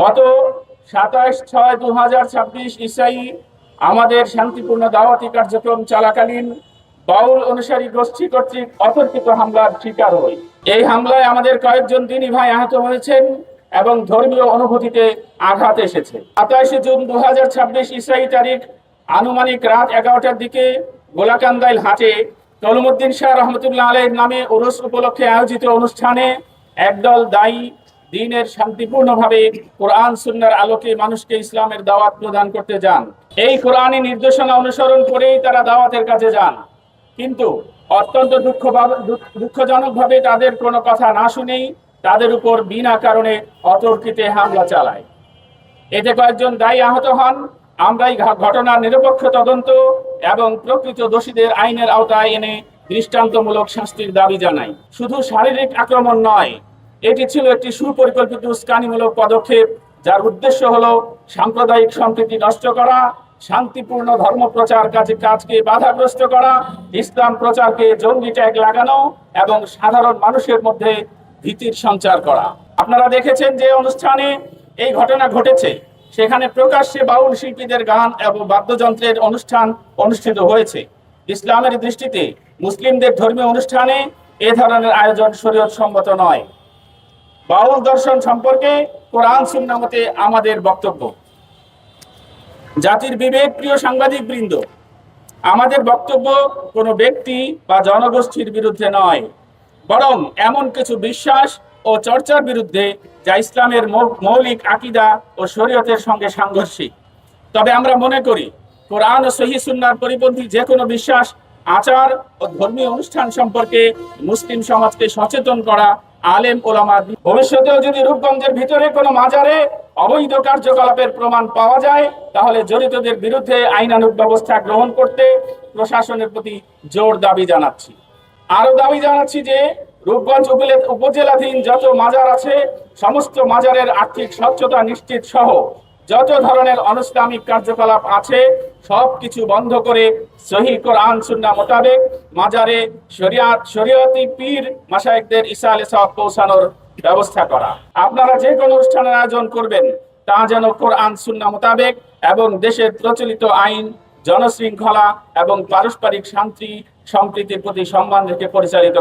গত 27/6/2026 ইসাই আমাদের শান্তিপূর্ণ দাওয়াতি কার্যক্রম চলাকালীন বাউল অনুসারী গোষ্ঠী কর্তৃক অতর্কিত হামলার শিকার হই। এই হামলায় আমাদের কয়েকজন দিনী ভাই আহত হয়েছেন এবং ধর্মীয় অনুভূতিতে আঘাত এসেছে। 27 জুন 2026 ইসরাই তারিখ আনুমানিক রাত 11টার দিকে গোলাকান্দাইল হাটে তলমুদ্দিন শাহ রহমতুল্লাহ আলাইহির নামে উরুস উপলক্ষে আয়োজিত অনুষ্ঠানে একদল দায়ী দ্বীনের শান্তিপূর্ণভাবে কোরআন সুন্নাহর আলোকে মানুষকে ইসলামের দাওয়াত প্রদান করতে যান। এই কোরআনী নির্দেশনা অনুসরণ করেই তারা দাওয়াতের কাজে যান, কিন্তু অত্যন্ত দুঃখজনকভাবে তাদের কোনো কথা না শুনেই তাদের উপর বিনা কারণে অতর্কিতে হামলা চালায়। এতে কয়েকজন দায়ী আহত হন। আমরা এই ঘটনার নিরপেক্ষ তদন্ত এবং প্রকৃত দোষীদের আইনের আওতায় এনে দৃষ্টান্তমূলক শাস্তির দাবি জানাই। শুধু শারীরিক আক্রমণ নয়, এটি ছিল একটি সুপরিকল্পিত উস্কানিমূলক পদক্ষেপ, যার উদ্দেশ্য হলো সাম্প্রদায়িক সম্প্রীতি নষ্ট করা, শান্তিপূর্ণ ধর্ম প্রচার কাজকে বাধাগ্রস্ত করা, ইসলাম প্রচারকে জঙ্গি ট্যাগ লাগানো এবং সাধারণ মানুষের মধ্যে ভীতির সঞ্চার করা। আপনারা দেখেছেন যে অনুষ্ঠানে এই ঘটনা ঘটেছে, সেখানে প্রকাশ্যে বাউল শিল্পীদের গান এবং বাদ্যযন্ত্রের অনুষ্ঠান অনুষ্ঠিত হয়েছে। ইসলামের দৃষ্টিতে মুসলিমদের ধর্মীয় অনুষ্ঠানে এ ধরনের আয়োজন শরীয়ত সম্মত নয়। বাউল দর্শন সম্পর্কে কোরআন সুন্নাহ মতে আমাদের বক্তব্য, জাতির বিবেক প্রিয় সাংবাদিক বৃন্দ, আমাদের বক্তব্য কোনো ব্যক্তি বা জনগোষ্ঠীর বিরুদ্ধে নয়, বরং এমন কিছু বিশ্বাস ও চর্চার বিরুদ্ধে যা ইসলামের মৌলিক আকীদা ও শরীয়তের সঙ্গে সাংঘর্ষিক। তবে আমরা মনে করি কোরআন ও সহিহ সুন্নাহর পরিপন্থী যে কোনো বিশ্বাস, আচার ও ধর্মীয় অনুষ্ঠান সম্পর্কে মুসলিম সমাজকে সচেতন করা আলেম ওলামা। ভবিষ্যতেও যদি রূপগঞ্জের ভিতরে কোনো মাজারে অবৈধ কার্যকলাপের প্রমাণ পাওয়া যায়, তাহলে জড়িতদের বিরুদ্ধে আইনানুগ ব্যবস্থা গ্রহণ করতে প্রশাসনের প্রতি জোর দাবি জানাচ্ছি। আরো দাবি জানাচ্ছি যে রূপগঞ্জ উপজেলাধীন যত মাজার আছে, সমস্ত মাজারের আর্থিক স্বচ্ছতা নিশ্চিত সহ যত ধরনের অনিসলামিক কার্যকলাপ আছে সবকিছু বন্ধ করে সহিহ কোরআন সুন্নাহ মোতাবেক মাজারে শরীয়তি পীর মাশায়েখদের ইসালে সওয়াব পৌঁছানোর ব্যবস্থা করা। আপনারা যে কোনো অনুষ্ঠানের আয়োজন করবেন তা যেন কোরআন সুন্নাহ মোতাবেক এবং দেশের প্রচলিত আইন, জনশৃঙ্খলা এবং পারস্পরিক শান্তি সম্প্রীতির প্রতি সম্মান রেখে পরিচালিত।